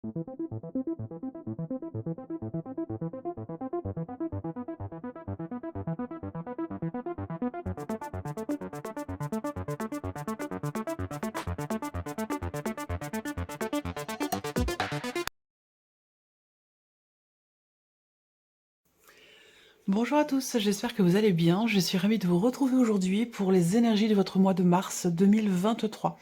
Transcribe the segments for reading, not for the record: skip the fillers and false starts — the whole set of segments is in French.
Bonjour à tous, j'espère que vous allez bien. Je suis ravie de vous retrouver aujourd'hui pour les énergies de votre mois de mars 2023.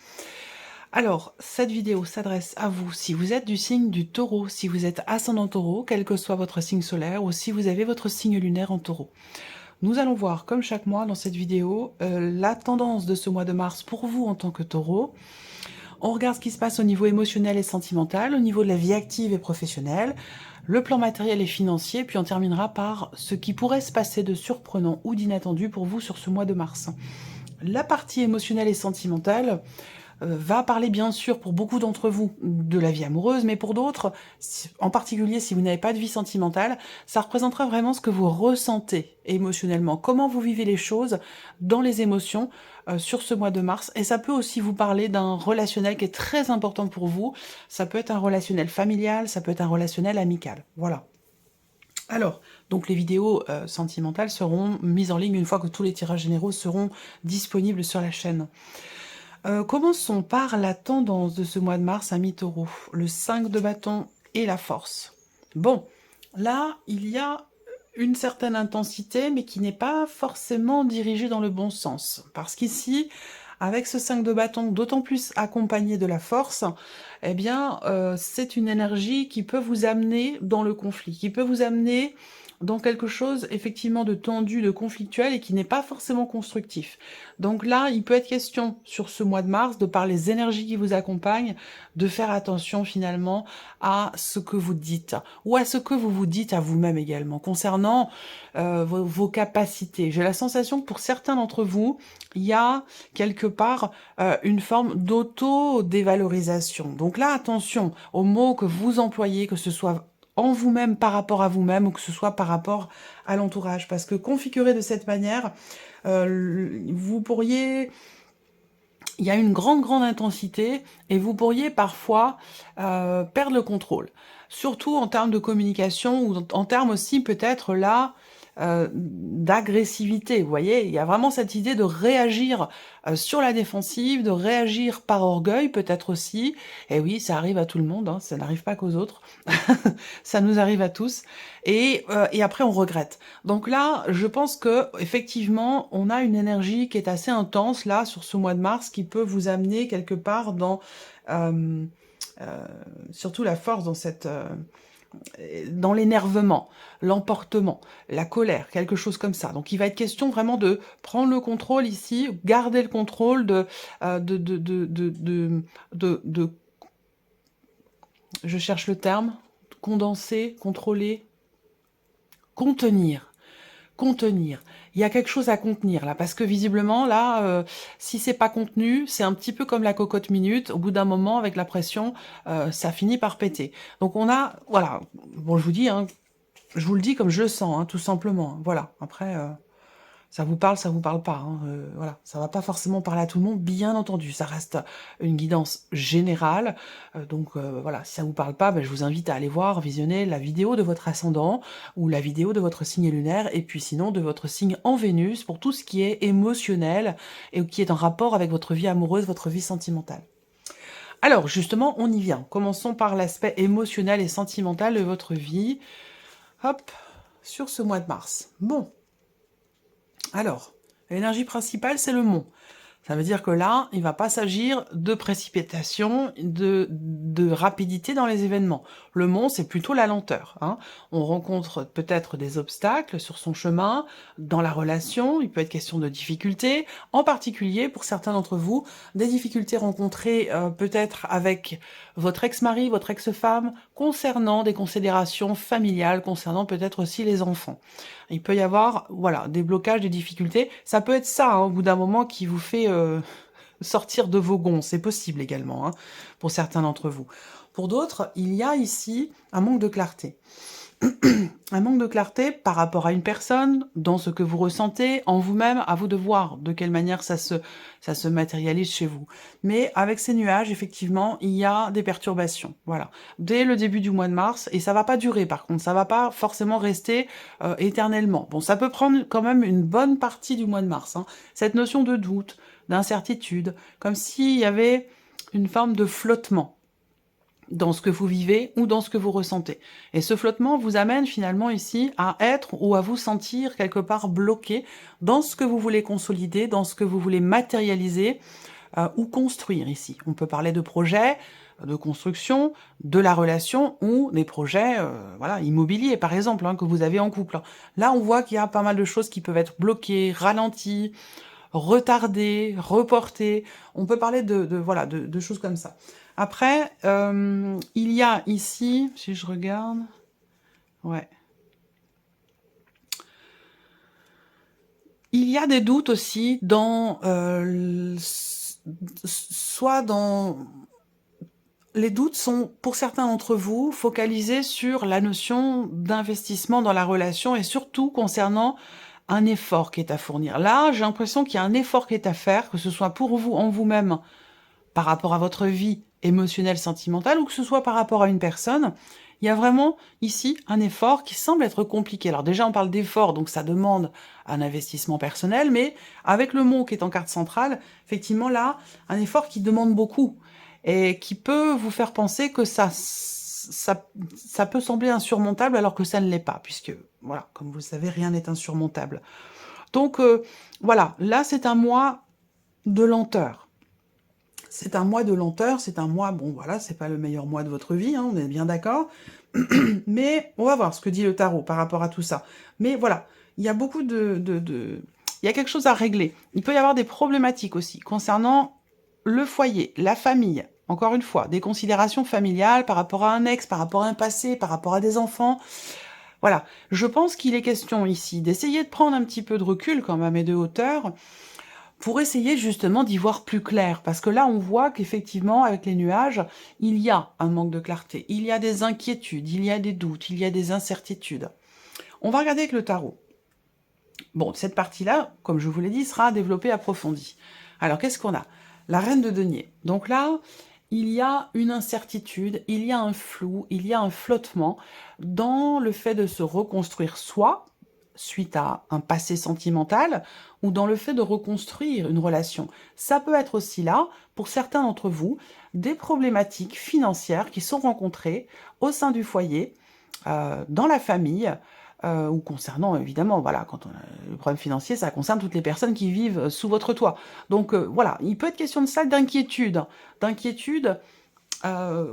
Alors, cette vidéo s'adresse à vous si vous êtes du signe du Taureau, si vous êtes ascendant Taureau, quel que soit votre signe solaire, ou si vous avez votre signe lunaire en Taureau. Nous allons voir, comme chaque mois dans cette vidéo, la tendance de ce mois de mars pour vous en tant que Taureau. On regarde ce qui se passe au niveau émotionnel et sentimental, au niveau de la vie active et professionnelle, le plan matériel et financier, puis on terminera par ce qui pourrait se passer de surprenant ou d'inattendu pour vous sur ce mois de mars. La partie émotionnelle et sentimentale va parler bien sûr pour beaucoup d'entre vous de la vie amoureuse, mais pour d'autres, en particulier si vous n'avez pas de vie sentimentale, ça représentera vraiment ce que vous ressentez émotionnellement, comment vous vivez les choses dans les émotions sur ce mois de mars. Et ça peut aussi vous parler d'un relationnel qui est très important pour vous. Ça peut être un relationnel familial, ça peut être un relationnel amical. Voilà. Alors, donc les vidéos sentimentales seront mises en ligne une fois que tous les tirages généraux seront disponibles sur la chaîne. Commençons par la tendance de ce mois de mars à mi-taureau, le 5 de bâton et la force. Bon, là, il y a une certaine intensité, mais qui n'est pas forcément dirigée dans le bon sens. Parce qu'ici, avec ce 5 de bâton, d'autant plus accompagné de la force, eh bien, c'est une énergie qui peut vous amener dans le conflit, qui peut vous amener dans quelque chose effectivement de tendu, de conflictuel et qui n'est pas forcément constructif. Donc là, il peut être question sur ce mois de mars, de par les énergies qui vous accompagnent, de faire attention finalement à ce que vous dites ou à ce que vous vous dites à vous-même également concernant vos capacités. J'ai la sensation que pour certains d'entre vous, il y a quelque part une forme d'auto-dévalorisation. Donc là, attention aux mots que vous employez, que ce soit en vous-même par rapport à vous-même ou que ce soit par rapport à l'entourage. Parce que configuré de cette manière, vous pourriez... Il y a une grande intensité et vous pourriez parfois perdre le contrôle. Surtout en termes de communication ou en termes aussi peut-être là d'agressivité. Vous voyez, il y a vraiment cette idée de réagir sur la défensive, de réagir par orgueil peut-être aussi. Et oui, ça arrive à tout le monde, hein, ça n'arrive pas qu'aux autres. Ça nous arrive à tous. Et après, on regrette. Donc là, je pense que effectivement, on a une énergie qui est assez intense là sur ce mois de mars qui peut vous amener quelque part dans surtout la force dans l'énervement, l'emportement, la colère, quelque chose comme ça. Donc il va être question vraiment de prendre le contrôle ici, garder le contrôle je cherche le terme, condenser, contrôler, contenir. Contenir. Il y a quelque chose à contenir là, parce que visiblement là, si c'est pas contenu, c'est un petit peu comme la cocotte minute. Au bout d'un moment, avec la pression, ça finit par péter. Donc on a, voilà. Bon, je vous dis, hein, je vous le dis comme je le sens, hein, tout simplement. Hein, voilà. Après, ça vous parle pas. Hein, voilà, ça va pas forcément parler à tout le monde, bien entendu. Ça reste une guidance générale. Donc voilà, si ça vous parle pas, ben, je vous invite à aller voir, visionner la vidéo de votre ascendant ou la vidéo de votre signe lunaire, et puis sinon de votre signe en Vénus pour tout ce qui est émotionnel et qui est en rapport avec votre vie amoureuse, votre vie sentimentale. Alors justement, on y vient. Commençons par l'aspect émotionnel et sentimental de votre vie. Hop, sur ce mois de mars. Bon. Alors, l'énergie principale, c'est le mont. Ça veut dire que là, il ne va pas s'agir de précipitation, de rapidité dans les événements. Le mont, c'est plutôt la lenteur. Hein. On rencontre peut-être des obstacles sur son chemin, dans la relation, il peut être question de difficultés, en particulier pour certains d'entre vous, des difficultés rencontrées peut-être avec votre ex-mari, votre ex-femme, concernant des considérations familiales, concernant peut-être aussi les enfants. Il peut y avoir, voilà, des blocages, des difficultés. Ça peut être ça, hein, au bout d'un moment, qui vous fait sortir de vos gonds. C'est possible également, hein, pour certains d'entre vous. Pour d'autres, il y a ici un manque de clarté. un manque de clarté par rapport à une personne, dans ce que vous ressentez, en vous-même, à vous de voir de quelle manière ça se matérialise chez vous. Mais avec ces nuages, effectivement, il y a des perturbations, voilà. Dès le début du mois de mars, et ça va pas durer par contre, ça va pas forcément rester éternellement. Bon, ça peut prendre quand même une bonne partie du mois de mars, hein. Cette notion de doute, d'incertitude, comme s'il y avait une forme de flottement dans ce que vous vivez ou dans ce que vous ressentez. Et ce flottement vous amène finalement ici à être ou à vous sentir quelque part bloqué dans ce que vous voulez consolider, dans ce que vous voulez matérialiser ou construire ici. On peut parler de projets, de construction, de la relation ou des projets voilà, immobiliers par exemple hein, que vous avez en couple. Là on voit qu'il y a pas mal de choses qui peuvent être bloquées, ralenties, retardées, reportées. On peut parler voilà, de choses comme ça. Après, il y a ici, si je regarde, ouais. Il y a des doutes aussi dans, soit dans... Les doutes sont, pour certains d'entre vous, focalisés sur la notion d'investissement dans la relation et surtout concernant un effort qui est à fournir. Là, j'ai l'impression qu'il y a un effort qui est à faire, que ce soit pour vous, en vous-même, par rapport à votre vie émotionnelle, sentimentale, ou que ce soit par rapport à une personne, il y a vraiment ici un effort qui semble être compliqué. Alors déjà, on parle d'effort, donc ça demande un investissement personnel, mais avec le mot qui est en carte centrale, effectivement là, un effort qui demande beaucoup et qui peut vous faire penser que ça peut sembler insurmontable alors que ça ne l'est pas, puisque, voilà, comme vous le savez, rien n'est insurmontable. Donc voilà, là c'est un mois de lenteur. C'est un mois de lenteur, c'est un mois, bon voilà, c'est pas le meilleur mois de votre vie, hein, on est bien d'accord. Mais on va voir ce que dit le tarot par rapport à tout ça. Mais voilà, il y a beaucoup il y a quelque chose à régler. Il peut y avoir des problématiques aussi concernant le foyer, la famille. Encore une fois, des considérations familiales par rapport à un ex, par rapport à un passé, par rapport à des enfants. Voilà, je pense qu'il est question ici d'essayer de prendre un petit peu de recul quand même et de hauteur pour essayer justement d'y voir plus clair. Parce que là, on voit qu'effectivement, avec les nuages, il y a un manque de clarté, il y a des inquiétudes, il y a des doutes, il y a des incertitudes. On va regarder avec le tarot. Bon, cette partie-là, comme je vous l'ai dit, sera développée, approfondie. Alors, qu'est-ce qu'on a? La reine de denier. Donc là, il y a une incertitude, il y a un flou, il y a un flottement dans le fait de se reconstruire soi, suite à un passé sentimental, ou dans le fait de reconstruire une relation. Ça peut être aussi là, pour certains d'entre vous, des problématiques financières qui sont rencontrées au sein du foyer, dans la famille, ou concernant, évidemment, voilà, quand on a le problème financier, ça concerne toutes les personnes qui vivent sous votre toit. Donc voilà, il peut être question de ça, d'inquiétude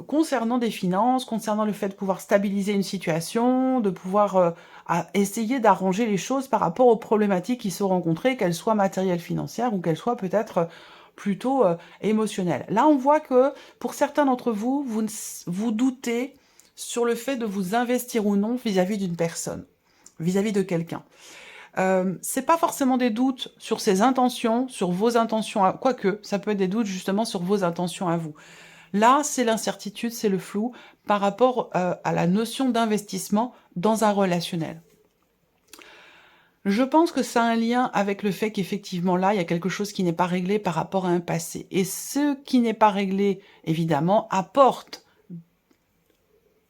concernant des finances, concernant le fait de pouvoir stabiliser une situation, de pouvoir essayer d'arranger les choses par rapport aux problématiques qui sont rencontrées, qu'elles soient matérielles, financières ou qu'elles soient peut-être plutôt émotionnelles. Là, on voit que pour certains d'entre vous, vous doutez sur le fait de vous investir ou non vis-à-vis d'une personne, vis-à-vis de quelqu'un. C'est pas forcément des doutes sur ses intentions, sur vos intentions, quoique, ça peut être des doutes justement sur vos intentions à vous. Là, c'est l'incertitude, c'est le flou par rapport à la notion d'investissement dans un relationnel. Je pense que ça a un lien avec le fait qu'effectivement là, il y a quelque chose qui n'est pas réglé par rapport à un passé. Et ce qui n'est pas réglé, évidemment, apporte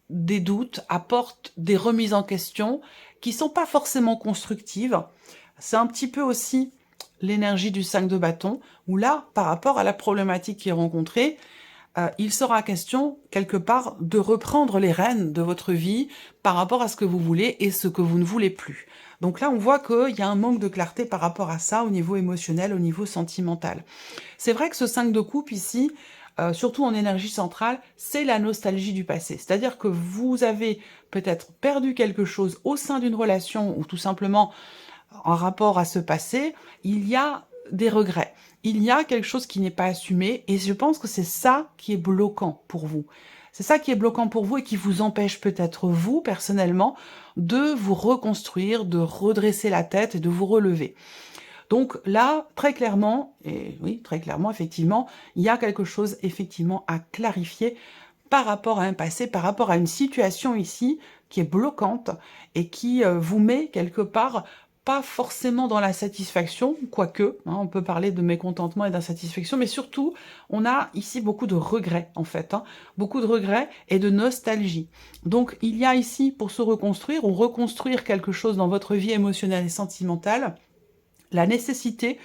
des doutes, apporte des remises en question qui sont pas forcément constructives. C'est un petit peu aussi l'énergie du 5 de bâton, où là, par rapport à la problématique qui est rencontrée, il sera question, quelque part, de reprendre les rênes de votre vie par rapport à ce que vous voulez et ce que vous ne voulez plus. Donc là, on voit qu'il y a un manque de clarté par rapport à ça au niveau émotionnel, au niveau sentimental. C'est vrai que ce 5 de coupe ici, surtout en énergie centrale, c'est la nostalgie du passé. C'est-à-dire que vous avez peut-être perdu quelque chose au sein d'une relation ou tout simplement en rapport à ce passé, il y a des regrets. Il y a quelque chose qui n'est pas assumé et je pense que c'est ça qui est bloquant pour vous. C'est ça qui est bloquant pour vous et qui vous empêche peut-être vous, personnellement, de vous reconstruire, de redresser la tête et de vous relever. Donc là, très clairement, et oui, très clairement, effectivement, il y a quelque chose, effectivement, à clarifier par rapport à un passé, par rapport à une situation ici qui est bloquante et qui vous met quelque part pas forcément dans la satisfaction, quoique, hein, on peut parler de mécontentement et d'insatisfaction, mais surtout, on a ici beaucoup de regrets, en fait, hein, beaucoup de regrets et de nostalgie. Donc, il y a ici, pour se reconstruire ou reconstruire quelque chose dans votre vie émotionnelle et sentimentale, la nécessité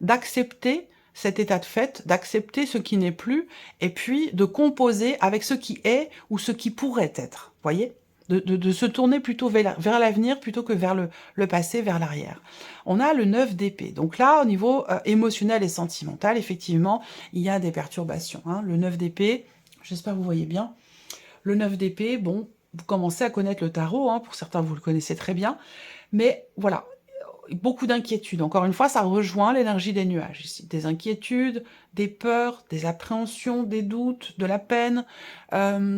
d'accepter cet état de fait, d'accepter ce qui n'est plus, et puis de composer avec ce qui est ou ce qui pourrait être, voyez, de se tourner plutôt vers l'avenir plutôt que vers le passé, vers l'arrière. On a le 9 d'épée. Donc là, au niveau émotionnel et sentimental, effectivement, il y a des perturbations. Hein. Le 9 d'épée, j'espère que vous voyez bien. Le 9 d'épée, bon, vous commencez à connaître le tarot, hein, pour certains, vous le connaissez très bien. Mais voilà, beaucoup d'inquiétudes. Encore une fois, ça rejoint l'énergie des nuages ici. Des inquiétudes, des peurs, des appréhensions, des doutes, de la peine.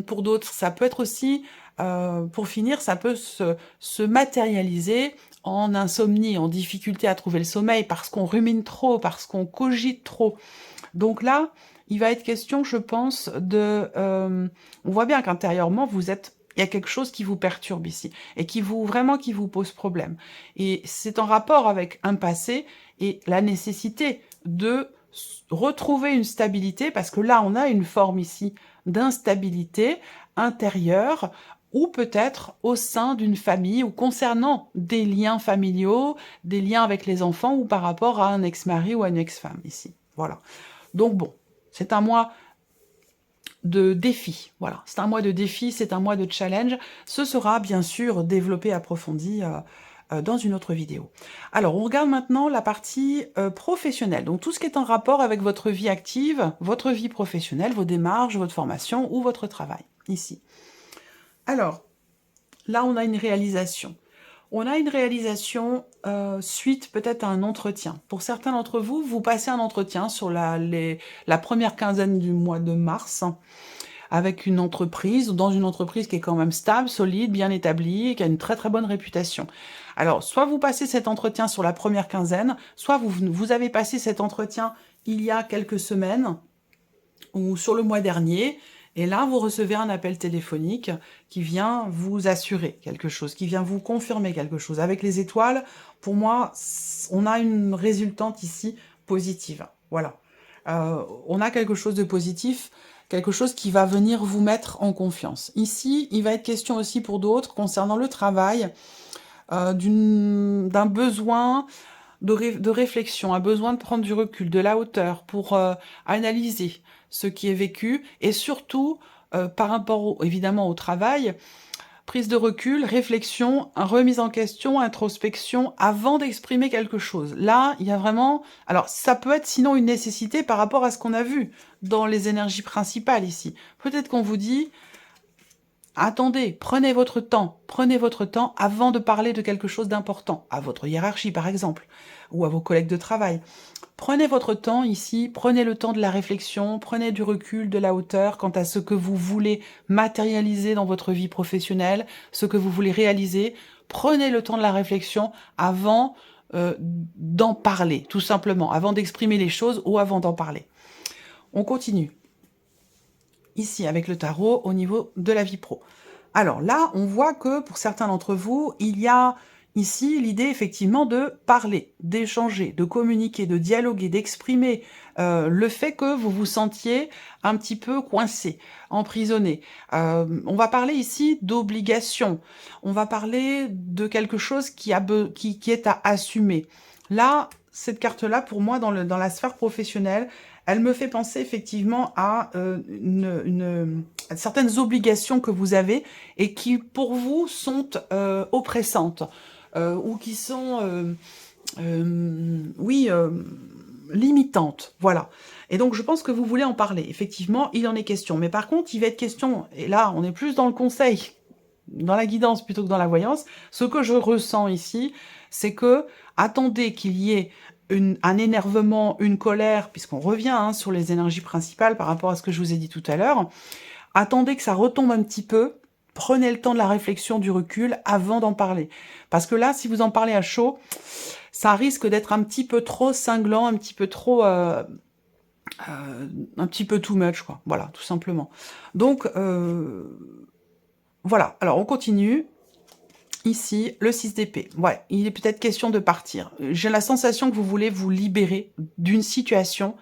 Pour d'autres, ça peut être aussi, pour finir, ça peut se matérialiser en insomnie, en difficulté à trouver le sommeil, parce qu'on rumine trop, parce qu'on cogite trop. Donc là, il va être question, je pense, de... on voit bien qu'intérieurement, il y a quelque chose qui vous perturbe ici, et qui vous pose problème. Et c'est en rapport avec un passé, et la nécessité de retrouver une stabilité, parce que là, on a une forme ici d'instabilité intérieure, ou peut-être au sein d'une famille, ou concernant des liens familiaux, des liens avec les enfants, ou par rapport à un ex-mari ou à une ex-femme, ici. Voilà. Donc bon, c'est un mois de défi, voilà, c'est un mois de défi, c'est un mois de challenge. Ce sera bien sûr développé, approfondi dans une autre vidéo. Alors, on regarde maintenant la partie professionnelle, donc tout ce qui est en rapport avec votre vie active, votre vie professionnelle, vos démarches, votre formation ou votre travail, ici. Alors, là, on a une réalisation. On a une réalisation suite peut-être à un entretien. Pour certains d'entre vous, vous passez un entretien sur la première quinzaine du mois de mars avec une entreprise, ou dans une entreprise qui est quand même stable, solide, bien établie, et qui a une très très bonne réputation. Alors, soit vous passez cet entretien sur la première quinzaine, soit vous avez passé cet entretien il y a quelques semaines, ou sur le mois dernier, et là, vous recevez un appel téléphonique qui vient vous assurer quelque chose, qui vient vous confirmer quelque chose. Avec les étoiles, pour moi, on a une résultante ici positive. Voilà. On a quelque chose de positif, quelque chose qui va venir vous mettre en confiance. Ici, il va être question aussi pour d'autres, concernant le travail, d'un besoin de réflexion, un besoin de prendre du recul, de la hauteur pour analyser ce qui est vécu et surtout par rapport évidemment au travail, prise de recul, réflexion, remise en question, introspection avant d'exprimer quelque chose. Là, il y a vraiment... Alors, ça peut être sinon une nécessité par rapport à ce qu'on a vu dans les énergies principales ici. Peut-être qu'on vous dit... Attendez, prenez votre temps avant de parler de quelque chose d'important, à votre hiérarchie par exemple, ou à vos collègues de travail. Prenez votre temps ici, prenez le temps de la réflexion, prenez du recul, de la hauteur quant à ce que vous voulez matérialiser dans votre vie professionnelle, ce que vous voulez réaliser. Prenez le temps de la réflexion avant d'en parler, tout simplement, avant d'exprimer les choses ou avant d'en parler. On continue. Ici, avec le tarot, au niveau de la vie pro. Alors là, on voit que pour certains d'entre vous, il y a ici l'idée effectivement de parler, d'échanger, de communiquer, de dialoguer, d'exprimer le fait que vous vous sentiez un petit peu coincé, emprisonné. On va parler ici d'obligation, on va parler de quelque chose qui est à assumer. Là, cette carte-là, pour moi, dans la sphère professionnelle, elle me fait penser effectivement à certaines obligations que vous avez et qui, pour vous, sont oppressantes ou qui sont, oui, limitantes. Voilà. Et donc, je pense que vous voulez en parler. Effectivement, il en est question. Mais par contre, il va être question, et là, on est plus dans le conseil, dans la guidance plutôt que dans la voyance, ce que je ressens ici, c'est que attendez qu'il y ait un énervement, une colère, puisqu'on revient sur les énergies principales par rapport à ce que je vous ai dit tout à l'heure, attendez que ça retombe un petit peu, prenez le temps de la réflexion, du recul, avant d'en parler. Parce que là, si vous en parlez à chaud, ça risque d'être un petit peu trop cinglant, un petit peu trop un petit peu too much, quoi. Voilà, tout simplement. Donc, voilà. Alors, on continue. Ici, le 6 d'épée. Ouais, il est peut-être question de partir. J'ai la sensation que vous voulez vous libérer d'une situation,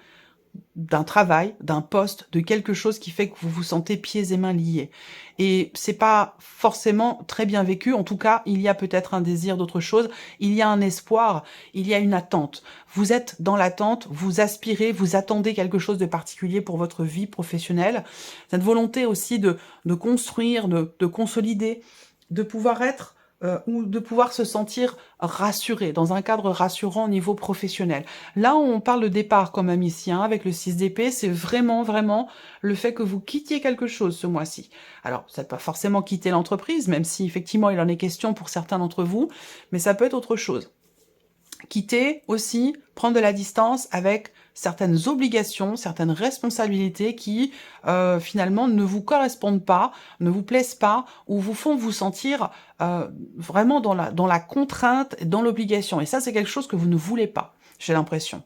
d'un travail, d'un poste, de quelque chose qui fait que vous vous sentez pieds et mains liés. Et c'est pas forcément très bien vécu. En tout cas, il y a peut-être un désir d'autre chose. Il y a un espoir. Il y a une attente. Vous êtes dans l'attente. Vous aspirez. Vous attendez quelque chose de particulier pour votre vie professionnelle. Cette volonté aussi de construire, de consolider, de pouvoir être ou de pouvoir se sentir rassuré, dans un cadre rassurant au niveau professionnel. Là, on parle de départ quand même ici, hein, avec le 6 d'épée, c'est vraiment, vraiment le fait que vous quittiez quelque chose ce mois-ci. Alors, ça ne pas forcément quitter l'entreprise, même si effectivement il en est question pour certains d'entre vous, mais ça peut être autre chose. Quitter aussi, prendre de la distance avec certaines obligations, certaines responsabilités qui finalement ne vous correspondent pas, ne vous plaisent pas, ou vous font vous sentir vraiment dans la contrainte, dans l'obligation. Et ça, c'est quelque chose que vous ne voulez pas, j'ai l'impression.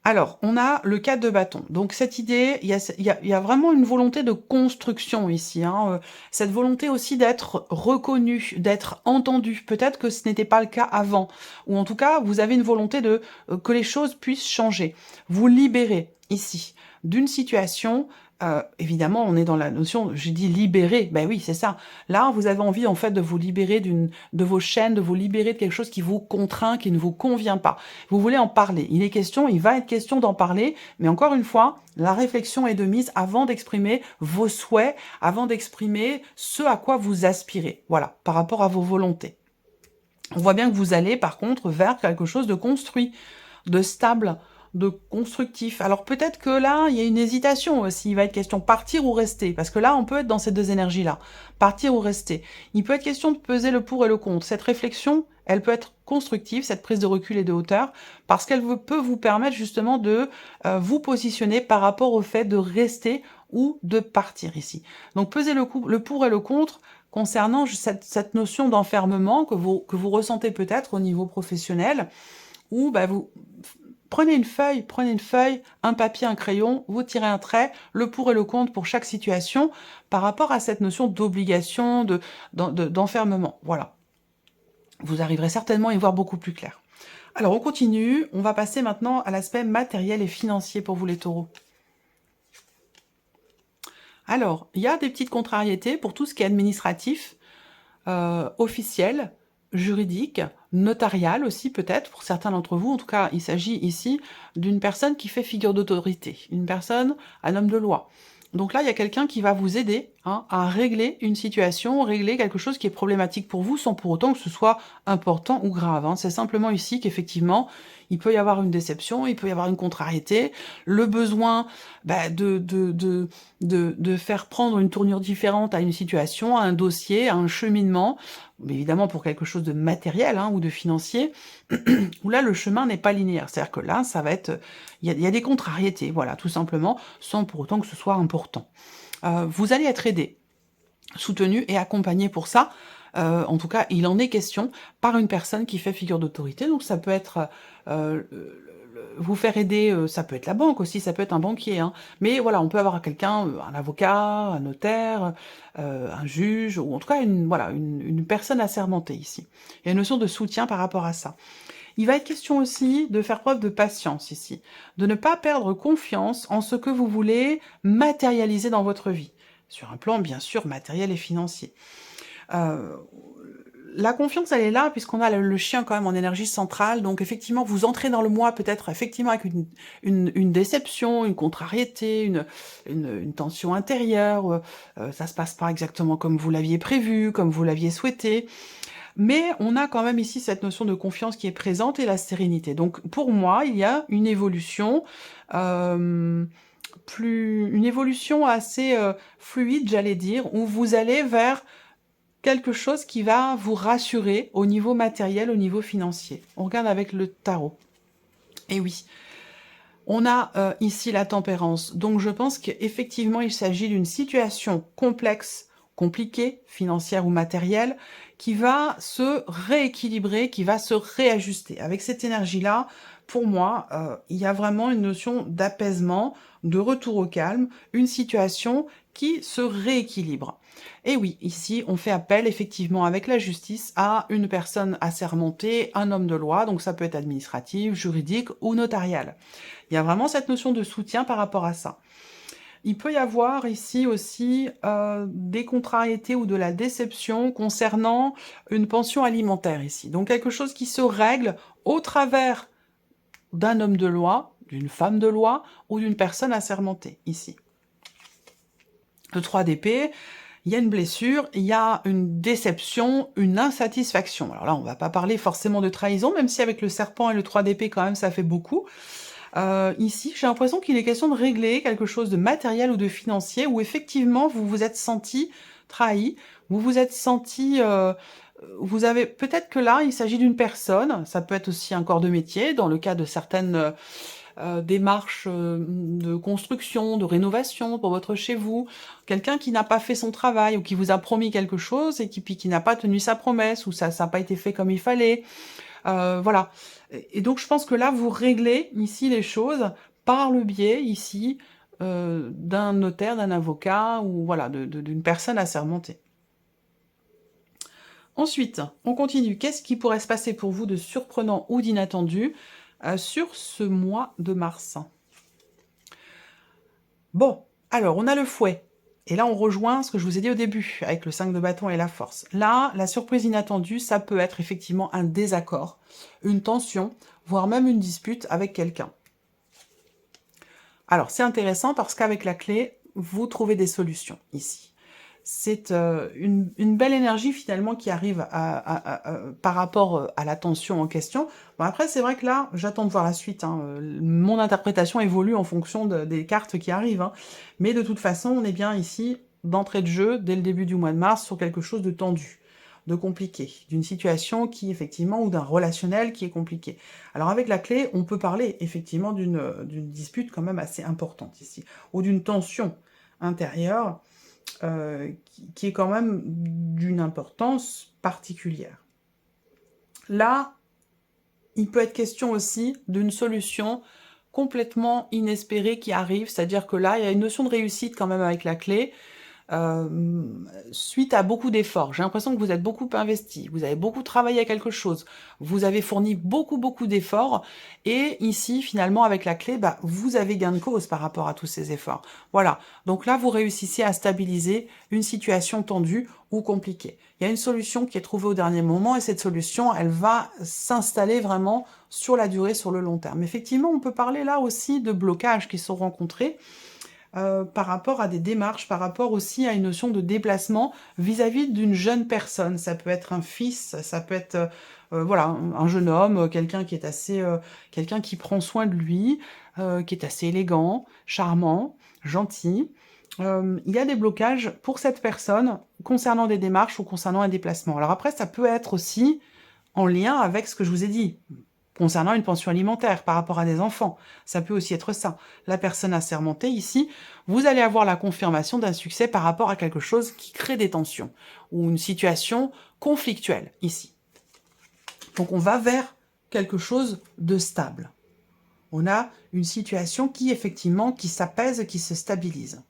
Alors, on a le 4 de bâton. Donc, cette idée, il y a vraiment une volonté de construction ici. Hein. Cette volonté aussi d'être reconnu, d'être entendu. Peut-être que ce n'était pas le cas avant. Ou en tout cas, vous avez une volonté de que les choses puissent changer. Vous libérer ici d'une situation. Évidemment, on est dans la notion, j'ai dit libérer, ben oui, c'est ça. Là, vous avez envie en fait de vous libérer de vos chaînes, de vous libérer de quelque chose qui vous contraint, qui ne vous convient pas. Vous voulez en parler. Il va être question d'en parler, mais encore une fois, la réflexion est de mise avant d'exprimer vos souhaits, avant d'exprimer ce à quoi vous aspirez. Voilà, par rapport à vos volontés. On voit bien que vous allez, par contre, vers quelque chose de construit, de stable, de constructif. Alors peut-être que là, il y a une hésitation aussi. Il va être question partir ou rester. Parce que là, on peut être dans ces deux énergies-là. Partir ou rester. Il peut être question de peser le pour et le contre. Cette réflexion, elle peut être constructive, cette prise de recul et de hauteur, parce qu'elle peut vous permettre justement de vous positionner par rapport au fait de rester ou de partir ici. Donc peser le pour et le contre concernant cette notion d'enfermement que vous ressentez peut-être au niveau professionnel, où bah, vous prenez une feuille, un papier, un crayon, vous tirez un trait, le pour et le contre pour chaque situation, par rapport à cette notion d'obligation, d'enfermement. Voilà. Vous arriverez certainement à y voir beaucoup plus clair. Alors, on continue. On va passer maintenant à l'aspect matériel et financier pour vous les taureaux. Alors, il y a des petites contrariétés pour tout ce qui est administratif, officiel, juridique, notarial aussi peut-être, pour certains d'entre vous. En tout cas, il s'agit ici d'une personne qui fait figure d'autorité, une personne, un homme de loi. Donc là, il y a quelqu'un qui va vous aider à régler une situation, régler quelque chose qui est problématique pour vous, sans pour autant que ce soit important ou grave. C'est simplement ici qu'effectivement, il peut y avoir une déception, il peut y avoir une contrariété, le besoin de faire prendre une tournure différente à une situation, à un dossier, à un cheminement, mais évidemment pour quelque chose de matériel ou de financier, où là, le chemin n'est pas linéaire. C'est-à-dire que là, ça va être... Il y a des contrariétés, voilà, tout simplement, sans pour autant que ce soit important. Vous allez être aidé, soutenu et accompagné pour ça. En tout cas, il en est question par une personne qui fait figure d'autorité. Donc ça peut être vous faire aider, ça peut être la banque aussi, ça peut être un banquier. Mais voilà, on peut avoir quelqu'un, un avocat, un notaire, un juge, ou en tout cas une personne assermentée ici. Il y a une notion de soutien par rapport à ça. Il va être question aussi de faire preuve de patience ici, de ne pas perdre confiance en ce que vous voulez matérialiser dans votre vie, sur un plan bien sûr matériel et financier. La confiance, elle est là, puisqu'on a le chien quand même en énergie centrale, donc effectivement, vous entrez dans le mois peut-être effectivement avec une déception, une contrariété, une tension intérieure, ça se passe pas exactement comme vous l'aviez prévu, comme vous l'aviez souhaité, mais on a quand même ici cette notion de confiance qui est présente et la sérénité. Donc pour moi, il y a une évolution, une évolution assez fluide, j'allais dire, où vous allez vers quelque chose qui va vous rassurer au niveau matériel, au niveau financier. On regarde avec le tarot. Et oui, on a ici la tempérance. Donc je pense qu'effectivement, il s'agit d'une situation complexe, compliquée, financière ou matérielle, qui va se rééquilibrer, qui va se réajuster. Avec cette énergie-là, pour moi, il y a vraiment une notion d'apaisement, de retour au calme, une situation qui se rééquilibre. Et oui, ici, on fait appel effectivement avec la justice à une personne assermentée, un homme de loi, donc ça peut être administratif, juridique ou notarial. Il y a vraiment cette notion de soutien par rapport à ça. Il peut y avoir ici aussi des contrariétés ou de la déception concernant une pension alimentaire ici. Donc quelque chose qui se règle au travers d'un homme de loi, d'une femme de loi ou d'une personne assermentée ici. Le 3 d'épée, il y a une blessure, il y a une déception, une insatisfaction. Alors là, on ne va pas parler forcément de trahison, même si avec le serpent et le 3 d'épée, quand même, ça fait beaucoup. Ici, j'ai l'impression qu'il est question de régler quelque chose de matériel ou de financier, où effectivement, vous vous êtes senti trahi, vous vous êtes senti... vous avez peut-être que là, il s'agit d'une personne, ça peut être aussi un corps de métier, dans le cas de certaines démarches de construction, de rénovation pour votre chez vous, quelqu'un qui n'a pas fait son travail ou qui vous a promis quelque chose et qui n'a pas tenu sa promesse ou ça n'a pas été fait comme il fallait. Voilà. Et donc, je pense que là, vous réglez ici les choses par le biais, ici, d'un notaire, d'un avocat, ou voilà, d'une personne assermentée. Ensuite, on continue. Qu'est-ce qui pourrait se passer pour vous de surprenant ou d'inattendu sur ce mois de mars? Bon, alors, on a le fouet. Et là, on rejoint ce que je vous ai dit au début, avec le 5 de bâton et la force. Là, la surprise inattendue, ça peut être effectivement un désaccord, une tension, voire même une dispute avec quelqu'un. Alors, c'est intéressant parce qu'avec la clé, vous trouvez des solutions ici. C'est une belle énergie finalement qui arrive par rapport à la tension en question. Bon, après, c'est vrai que là, j'attends de voir la suite. Hein. Mon interprétation évolue en fonction des cartes qui arrivent. Hein. Mais de toute façon, on est bien ici, d'entrée de jeu, dès le début du mois de mars, sur quelque chose de tendu, de compliqué, d'une situation qui, effectivement, ou d'un relationnel qui est compliqué. Alors avec la clé, on peut parler effectivement d'une dispute quand même assez importante ici, ou d'une tension intérieure, qui est quand même d'une importance particulière. Là, il peut être question aussi d'une solution complètement inespérée qui arrive, c'est-à-dire que là, il y a une notion de réussite quand même avec la clé, suite à beaucoup d'efforts. J'ai l'impression que vous êtes beaucoup investi, vous avez beaucoup travaillé à quelque chose, vous avez fourni beaucoup d'efforts, et ici, finalement, avec la clé, bah, vous avez gain de cause par rapport à tous ces efforts. Voilà, donc là, vous réussissez à stabiliser une situation tendue ou compliquée. Il y a une solution qui est trouvée au dernier moment, et cette solution, elle va s'installer vraiment sur la durée, sur le long terme. Effectivement, on peut parler là aussi de blocages qui sont rencontrés, par rapport à des démarches, par rapport aussi à une notion de déplacement vis-à-vis d'une jeune personne. Ça peut être un fils, ça peut être voilà, un jeune homme, quelqu'un qui est assez, quelqu'un qui prend soin de lui, qui est assez élégant, charmant, gentil. Il y a des blocages pour cette personne concernant des démarches ou concernant un déplacement. Alors après, ça peut être aussi en lien avec ce que je vous ai dit, concernant une pension alimentaire par rapport à des enfants. Ça peut aussi être ça. La personne assermentée ici, vous allez avoir la confirmation d'un succès par rapport à quelque chose qui crée des tensions ou une situation conflictuelle ici. Donc on va vers quelque chose de stable. On a une situation qui effectivement qui s'apaise, qui se stabilise.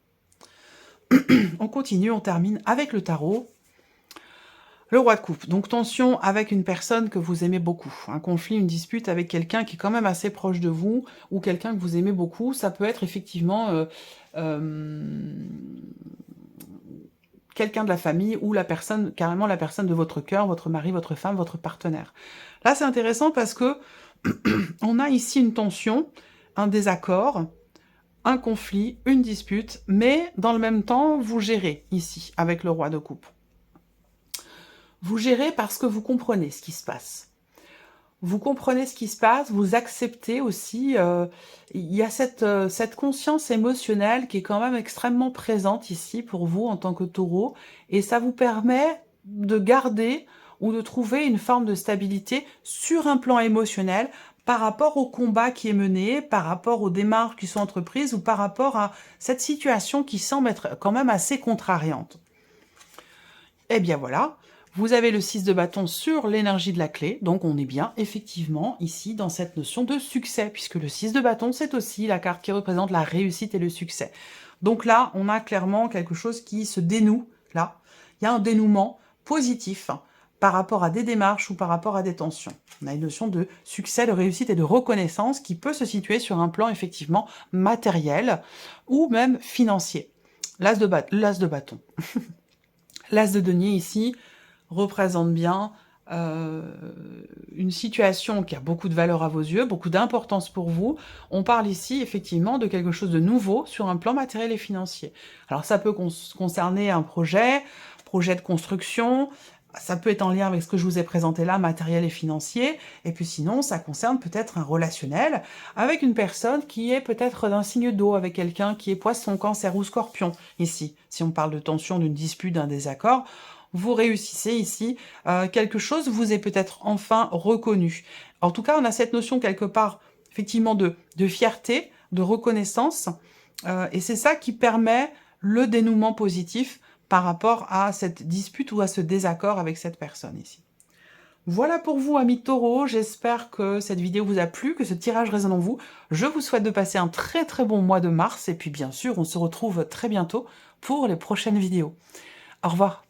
On continue, on termine avec le tarot. Le roi de coupe, donc tension avec une personne que vous aimez beaucoup, un conflit, une dispute avec quelqu'un qui est quand même assez proche de vous, ou quelqu'un que vous aimez beaucoup, ça peut être effectivement quelqu'un de la famille, ou la personne, carrément la personne de votre cœur, votre mari, votre femme, votre partenaire. Là c'est intéressant parce que on a ici une tension, un désaccord, un conflit, une dispute, mais dans le même temps, vous gérez ici, avec le roi de coupe. Vous gérez parce que vous comprenez ce qui se passe. Vous comprenez ce qui se passe, vous acceptez aussi, il y a cette conscience émotionnelle qui est quand même extrêmement présente ici pour vous en tant que taureau, et ça vous permet de garder ou de trouver une forme de stabilité sur un plan émotionnel par rapport au combat qui est mené, par rapport aux démarches qui sont entreprises ou par rapport à cette situation qui semble être quand même assez contrariante. Eh bien voilà. Vous avez le 6 de bâton sur l'énergie de la clé, donc on est bien effectivement ici dans cette notion de succès, puisque le 6 de bâton, c'est aussi la carte qui représente la réussite et le succès. Donc là, on a clairement quelque chose qui se dénoue, là. Il y a un dénouement positif par rapport à des démarches ou par rapport à des tensions. On a une notion de succès, de réussite et de reconnaissance qui peut se situer sur un plan effectivement matériel ou même financier. L'as de bâton. L'as de denier ici représente bien une situation qui a beaucoup de valeur à vos yeux, beaucoup d'importance pour vous. On parle ici effectivement de quelque chose de nouveau sur un plan matériel et financier. Alors ça peut concerner un projet de construction, ça peut être en lien avec ce que je vous ai présenté là, matériel et financier, et puis sinon ça concerne peut-être un relationnel avec une personne qui est peut-être d'un signe d'eau, avec quelqu'un qui est poisson, cancer ou scorpion, ici. Si on parle de tension, d'une dispute, d'un désaccord, vous réussissez ici, quelque chose vous est peut-être enfin reconnu. En tout cas, on a cette notion quelque part, effectivement, de fierté, de reconnaissance, et c'est ça qui permet le dénouement positif par rapport à cette dispute ou à ce désaccord avec cette personne ici. Voilà pour vous, amis taureaux, j'espère que cette vidéo vous a plu, que ce tirage résonne en vous. Je vous souhaite de passer un très très bon mois de mars, et puis bien sûr, on se retrouve très bientôt pour les prochaines vidéos. Au revoir.